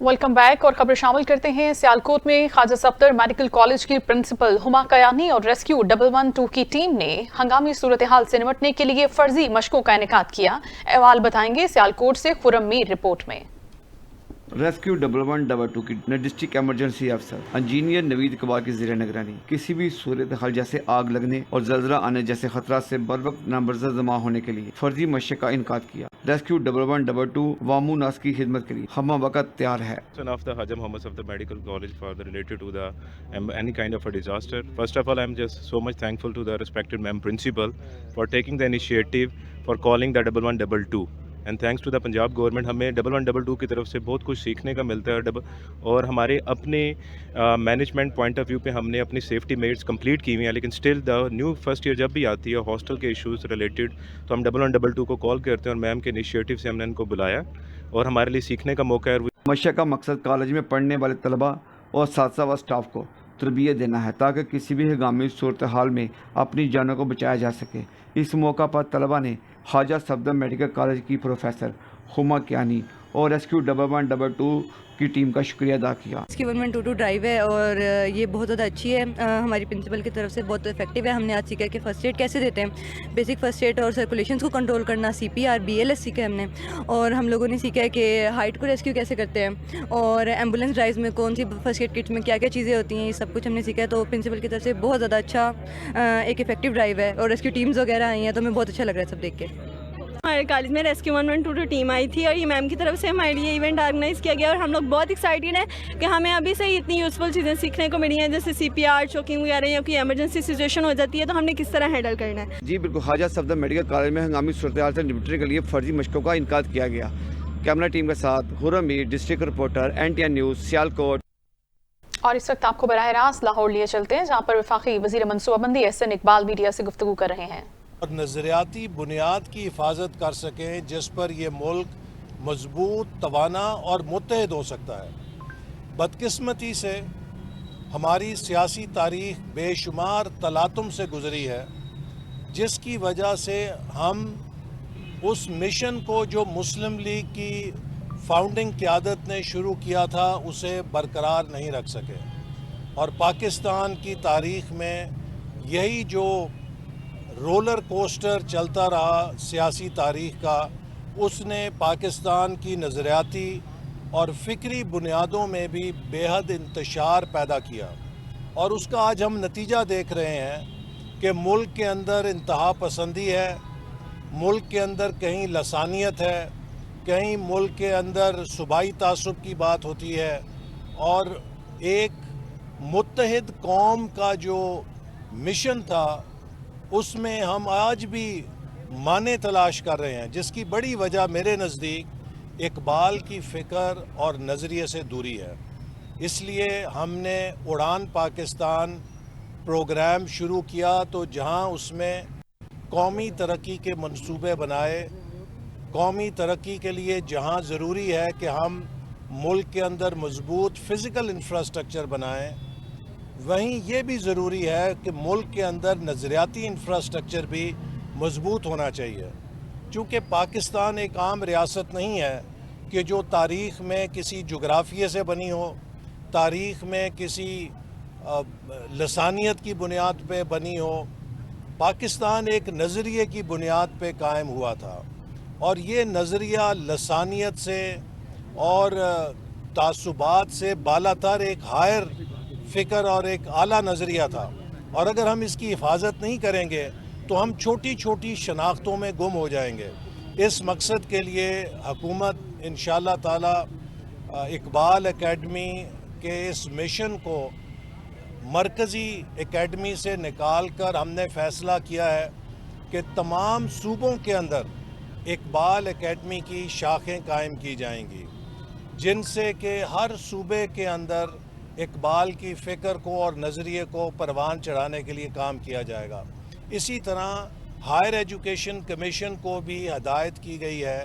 Welcome back और खबर शामिल करते हैं। सियालकोट में ख्वाजा सफदर मेडिकल कॉलेज की प्रिंसिपल हुमा कयानी और रेस्क्यू 112 की टीम ने हंगामी सूरत हाल से निपटने के लिए फर्जी मशकों का इनेकाद किया। अहवाल बताएंगे सियालकोट से खुरम मीर रिपोर्ट में। रेस्क्यू 112 की डिस्ट्रिक्ट एमरजेंसी अफसर इंजीनियर नवीद इकबाल की ज़ेर निगरानी किसी भी सूरत हाल जैसे आग लगने और जल्जला आने जैसे खतरा से बर वक्त नामबरजा जमा होने के लिए फर्जी मशक का इनकार किया। रेस्क्यू 112 वामू नास की खिदमत के लिए हम वक्त तैयार है। Of the Hajam Muhammad Safdar Medical College for the related to the any kind of a disaster. First of all, I am just so much thankful to the respected ma'am principal for taking the initiative for calling the 1122. And thanks to the Punjab government हमें 1122 की तरफ से बहुत कुछ सीखने का मिलता है और हमारे अपने मैनेजमेंट पॉइंट ऑफ व्यू पे हमने अपनी सेफ्टी मेजर्स कंप्लीट की हुई हैं, लेकिन still the new first year जब भी आती है हॉस्टल के इश्यूज रिलेटेड तो हम 1122 को कॉल करते हैं और मैम के इनिशिएटिव से हमने इनको बुलाया और हमारे लिए सीखने का मौका है। मशक का मकसद कॉलेज में पढ़ने वाले तलबा और साथ व स्टाफ को तरबियत देना है ताकि किसी भी हंगामी सूरत हाल में अपनी जानों को बचाया जा सके। इस मौका पर तलबा ने ख्वाजा सफदर मेडिकल कॉलेज की प्रोफेसर हुमा कयानी और रेस्क्यू 112 की टीम का शुक्रिया अदा किया। रेस्क्यू 112 ड्राइव है और ये बहुत ज़्यादा अच्छी है, हमारी प्रिंसिपल की तरफ से बहुत इफेक्टिव है। हमने आज सीखा कि फ़र्स्ट एड कैसे देते हैं, बेसिक फ़र्स्ट एड और सर्कुलेशंस को कंट्रोल करना, CPR BLS सीखा है हमने। और हम लोगों ने सीखा है कि हाइट को रेस्क्यू कैसे करते हैं और एम्बुलेंस ड्राइव में कौन सी फ़र्स्ट एड किट में क्या क्या चीज़ें होती हैं, ये सब कुछ हमने सीखा है। तो प्रिंसिपल की तरफ से बहुत ज़्यादा अच्छा एक इफेक्टिव ड्राइव है और रेस्क्यू टीम्स वगैरह आई हैं तो हमें बहुत अच्छा लग रहा है सब देख के। हमारे कॉलेज में रेस्क्यू 112 टीम आई थी और ये मैम की तरफ से हमारे लिए इवेंट ऑर्गेनाइज़ किया गया और हम लोग बहुत एक्साइटेड हैं कि हमें अभी से ही इतनी यूज़फुल चीज़ें सीखने को मिली हैं, जैसे CPR चोकिंग वगैरह या कोई इमरजेंसी सिचुएशन हो जाती है तो हमने किस तरह हैंडल करना है। जी बिल्कुल, ख्वाजा सफदर मेडिकल कॉलेज में हंगामी सूरत हाल से निपटने के लिए फर्जी मशकों का इनकार किया गया। कैमरा टीम के साथ Khurram Mir, district reporter NTN news Sialkot. और इस वक्त आपको बराह रास्त लाहौर लिए चलते हैं जहाँ पर वफाकी वज़ीर मनसूबाबंदी SN इकबाल मीडिया से गुफ्तगू कर रहे हैं और नज़रियाती बुनियाद की हिफाजत कर सकें जिस पर यह मुल्क मजबूत, तवाना और मुत्तहिद हो सकता है। बदकिस्मती से हमारी सियासी तारीख बेशुमार तलातुम से गुजरी है जिसकी वजह से हम उस मिशन को जो मुस्लिम लीग की फाउंडिंग क़यादत ने शुरू किया था उसे बरकरार नहीं रख सके और पाकिस्तान की तारीख में यही जो रोलर कोस्टर चलता रहा सियासी तारीख का, उसने पाकिस्तान की नज़रियाती और फ़िक्री बुनियादों में भी बेहद इंतशार पैदा किया और उसका आज हम नतीजा देख रहे हैं कि मुल्क के अंदर इंतहा पसंदी है, मुल्क के अंदर कहीं लसानियत है, कहीं मुल्क के अंदर सूबाई तासुब की बात होती है और एक मुत्तहिद कौम का जो मिशन था उसमें हम आज भी माने तलाश कर रहे हैं, जिसकी बड़ी वजह मेरे नज़दीक इकबाल की फ़िक्र और नज़रिए से दूरी है। इसलिए हमने उड़ान पाकिस्तान प्रोग्राम शुरू किया तो जहां उसमें कौमी तरक्की के मंसूबे बनाए, कौमी तरक्की के लिए जहां ज़रूरी है कि हम मुल्क के अंदर मजबूत फ़िज़िकल इंफ्रास्ट्रक्चर बनाएं, वहीं ये भी ज़रूरी है कि मुल्क के अंदर नज़रियाती इंफ्रास्ट्रक्चर भी मजबूत होना चाहिए। चूँकि पाकिस्तान एक आम रियासत नहीं है कि जो तारीख़ में किसी जोग्राफिए से बनी हो, तारीख़ में किसी लसानियत की बुनियाद पे बनी हो। पाकिस्तान एक नज़रिए की बुनियाद पे कायम हुआ था और ये नज़रिया लसानियत से और तासुबात से बालातर एक हायर फ़िक्र और एक आला नज़रिया था और अगर हम इसकी हिफाजत नहीं करेंगे तो हम छोटी छोटी शनाख्तों में गुम हो जाएंगे। इस मकसद के लिए हुकूमत इंशाअल्लाह ताला इकबाल एकेडमी के इस मिशन को मरकज़ी एकेडमी से निकाल कर हमने फ़ैसला किया है कि तमाम सूबों के अंदर इकबाल एकेडमी की शाखें कायम की जाएंगी जिनसे कि हर सूबे के अंदर इकबाल की फ़िक्र को और नज़रिए को परवान चढ़ाने के लिए काम किया जाएगा। इसी तरह हायर एजुकेशन कमीशन को भी हदायत की गई है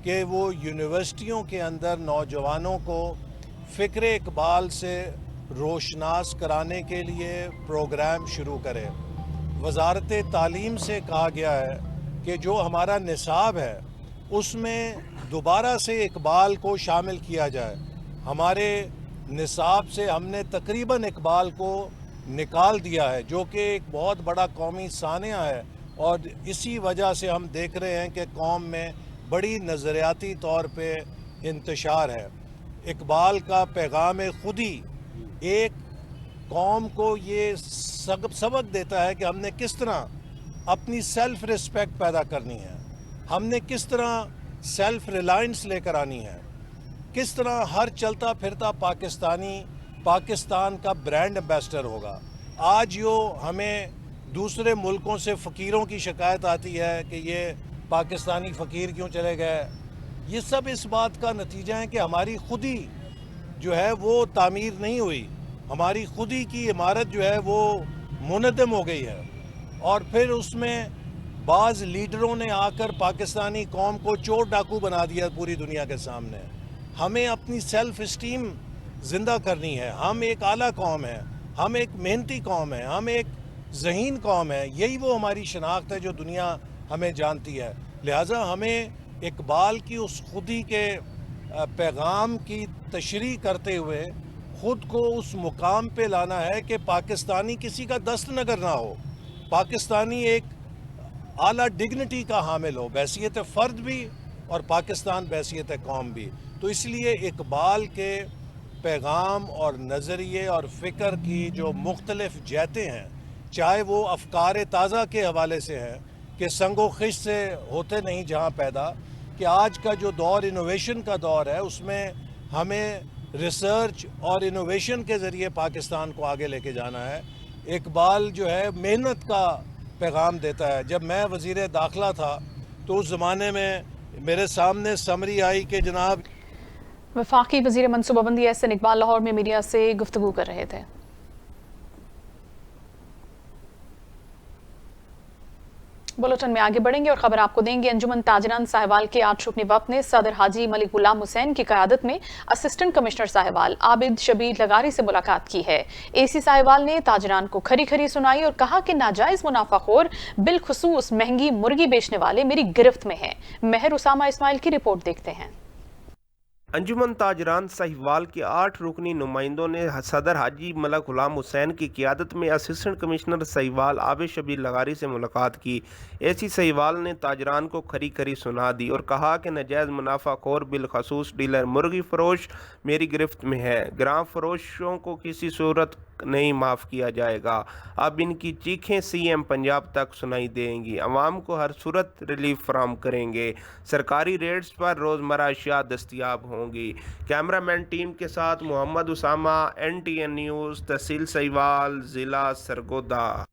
कि वो यूनिवर्सिटियों के अंदर नौजवानों को फ़िक्र इकबाल से रोशनास कराने के लिए प्रोग्राम शुरू करें। वज़ारत तालीम से कहा गया है कि जो हमारा निसाब है उसमें दोबारा से इकबाल को शामिल किया जाए। हमारे निसाब से हमने तकरीबन इकबाल को निकाल दिया है, जो कि एक बहुत बड़ा कौमी सानिया है। और इसी वजह से हम देख रहे हैं कि कौम में बड़ी नज़रियाती तौर पे इंतशार है। इकबाल का पैगाम खुदी एक कौम को ये सबक देता है कि हमने किस तरह अपनी सेल्फ रिस्पेक्ट पैदा करनी है, हमने किस तरह सेल्फ रिलायंस लेकर आनी है, किस तरह हर चलता फिरता पाकिस्तानी पाकिस्तान का ब्रांड एम्बेसडर होगा। आज यो हमें दूसरे मुल्कों से फ़कीरों की शिकायत आती है कि ये पाकिस्तानी फ़कीर क्यों चले गए, ये सब इस बात का नतीजा है कि हमारी खुदी जो है वो तामीर नहीं हुई, हमारी खुदी की इमारत जो है वो मुनद्दम हो गई है। और फिर उसमें बाज़ लीडरों ने आकर पाकिस्तानी कौम को चोर डाकू बना दिया पूरी दुनिया के सामने। हमें अपनी सेल्फ इस्टीम ज़िंदा करनी है। हम एक आला कौम है, हम एक मेहनती कौम है, हम एक ज़हीन कौम है। यही वो हमारी शनाख्त है जो दुनिया हमें जानती है। लिहाजा हमें इकबाल की उस खुदी के पैगाम की तशरीह करते हुए ख़ुद को उस मुकाम पे लाना है कि पाकिस्तानी किसी का दस्त नगर ना हो, पाकिस्तानी एक आला डिग्निटी का हामिल हो, बैसियत फ़र्द भी और पाकिस्तान बैसियत कौम भी। तो इसलिए इकबाल के पैगाम और नज़रिए और फ़िक्र की जो मुख्तलिफ़ जहतें हैं, चाहे वो अफ़कार ताज़ा के हवाले से हैं कि संगो खिश से होते नहीं जहाँ पैदा, कि आज का जो दौर इनोवेशन का दौर है उसमें हमें रिसर्च और इनोवेशन के ज़रिए पाकिस्तान को आगे लेके जाना है। इकबाल जो है मेहनत का पैगाम देता है। जब मैं वज़ीर दाखिला था तो उस ज़माने में मेरे सामने समरी आई कि जनाब वफाकी वज़ीर मनसूबाबंदी एहसन इकबाल लाहौर में मीडिया से गुफ्तगू कर रहे थे। बुलेटिन में आगे बढ़ेंगे और खबर आपको देंगे। अंजुमन ताजरान साहिवाल के 8 रुकनी वक्त ने सदर हाजी मलिक गुलाम हुसैन की क़यादत में असिस्टेंट कमिश्नर साहिवाल आबिद शबीर लगारी से मुलाकात की है। एसी साहिवाल ने ताजरान को खरी खरी सुनाई और कहा कि नाजायज मुनाफाखोर बिलखुसूस महंगी मुर्गी बेचने वाले मेरी गिरफ्त में हैं। मेहर उसामा इस्माइल की रिपोर्ट देखते हैं। अंजुमन ताजरान साहिवाल के 8 रुकनी नुमाइंदों ने सदर हाजी मलिक गुलाम हुसैन की क़यादत में असिस्टेंट कमिश्नर साहिवाल आबिद शबीर लगारी से मुलाकात की। एसी साहिवाल ने ताजरान को खरी खरी सुना दी और कहा कि नाजायज़ मुनाफाखोर बिलखसूस डीलर मुर्गी फरोश मेरी गिरफ्त में है। ग्राम फरोशों को किसी सूरत नहीं माफ़ किया जाएगा। अब इनकी चीखें सीएम पंजाब तक सुनाई देंगी। अवाम को हर सूरत रिलीफ फराहम करेंगे। सरकारी रेट्स पर रोज़मर्रा अशिया दस्तियाब होंगी। कैमरामैन टीम के साथ मोहम्मद उसामा, NTN न्यूज़, तहसील साहिवाल, ज़िला सरगोदा।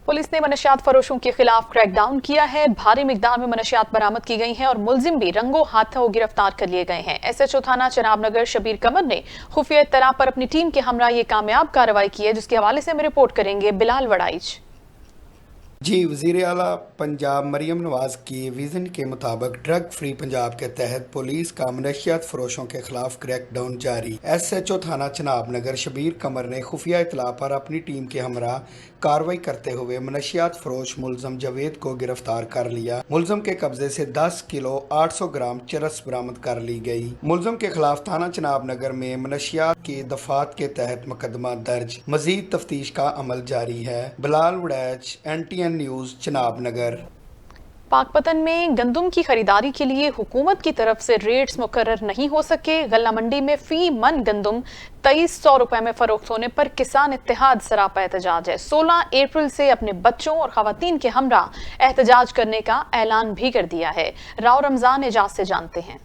पुलिस ने मनशियात फरोशों के खिलाफ क्रैकडाउन किया है। भारी मिकदार में मनशियात बरामद की गई हैं और मुलजिम भी रंगों हाथों गिरफ्तार कर लिए गए हैं। SHO थाना चनाब नगर शबीर कमर ने खुफिया इत्तला पर अपनी टीम के हमरा ये कामयाब कार्रवाई की है, जिसके हवाले से हमें रिपोर्ट करेंगे बिलाल वड़ाइच। जी, वज़ीर आला पंजाब मरियम नवाज़ की विज़न के मुताबिक ड्रग फ्री पंजाब के तहत पुलिस का मनशियात फरोशों के खिलाफ क्रैकडाउन जारी। SHO थाना चनाब नगर शबीर कमर ने खुफिया इत्तला पर अपनी टीम के हमरा कार्रवाई करते हुए मनशियात फरोश मुलजम जावेद को गिरफ्तार कर लिया। मुलजम के कब्जे से 10 किलो 800 ग्राम चरस बरामद कर ली गई। मुलजम के खिलाफ थाना चनाब नगर में मनशियात की दफात के तहत मुकदमा दर्ज। मजीद तफ्तीश का अमल जारी है। बिलाल वड़ैच, NTN न्यूज़, चनाब नगर। पाकपतन में गंदम की खरीदारी के लिए हुकूमत की तरफ से रेट्स मुकर्रर नहीं हो सके। गल्ला मंडी में फी मन गंदम 2300 रुपए में फरोख्त होने पर किसान इत्तेहाद सरापा एहतजाज है। 16 अप्रैल से अपने बच्चों और खवातीन के हमरा एहतजाज करने का ऐलान भी कर दिया है। राव रमजान एजाज से जानते हैं।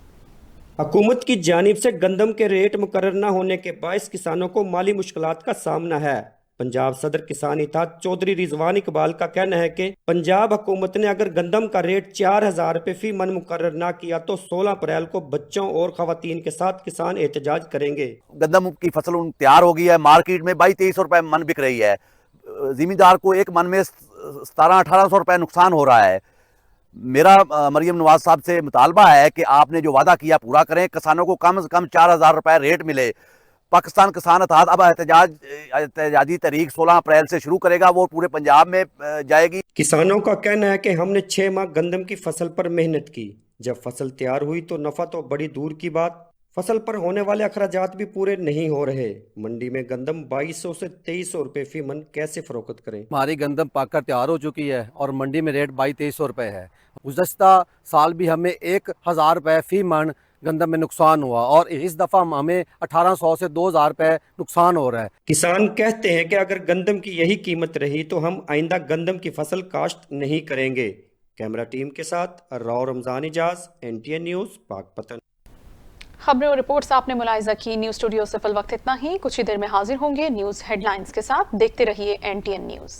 हुकूमत की जानिब से गंदम के रेट मुकर्रर न होने के बायस किसानों को माली मुश्किलात का सामना है। पंजाब सदर किसान इत्तेहाद चौधरी रिजवान इकबाल का कहना है कि पंजाब हुकूमत ने अगर गंदम का रेट 4000 रुपये फी मन मुकर्रर ना किया तो 16 अप्रैल को बच्चों और खवातीन के साथ किसान एहतजाज करेंगे। गंदम की फसल तैयार हो गई है, मार्केट में 2200-2300 रुपये मन बिक रही है। जिमींदार को एक मन में 1700-1800 रुपये नुकसान हो रहा है। मेरा मरियम नवाज साहब से मुतालबा है कि आपने जो वादा किया पूरा करें, किसानों को कम से कम 4000 रुपये रेट मिले। पाकिस्तान किसान इत्तेहाद अब एहतजाजी तारीख 16 अप्रैल से शुरू करेगा, वो पूरे पंजाब में जाएगी। किसानों का कहना है कि हमने 6 माह गंदम की फसल पर मेहनत की, जब फसल तैयार हुई तो नफ़ा तो बड़ी दूर की बात। फसल पर होने वाले अखराजात भी पूरे नहीं हो रहे। मंडी में गंदम 2200 से 2300 रुपए फी मन कैसे फरोख्त करें? हमारी गंदम पककर तैयार हो चुकी है और मंडी में रेट 2200-2300 रुपए है। गुज़श्ता साल भी हमें 1000 रुपए फी मन गंदम में नुकसान हुआ और इस दफ़ा हमें 1800 से 2000 रुपए नुकसान हो रहा है। किसान कहते हैं कि अगर गंदम की यही कीमत रही तो हम आइंदा गंदम की फसल काश्त नहीं करेंगे। कैमरा टीम के साथ राव रमजान इजाज, NTN न्यूज़, पाकपतन। खबरें और रिपोर्ट्स आपने मुलाहिजा की। न्यूज़ स्टूडियो से फिल वक्त इतना ही। कुछ ही देर में हाजिर होंगे न्यूज़ हेडलाइंस के साथ। देखते रहिए NTN न्यूज़।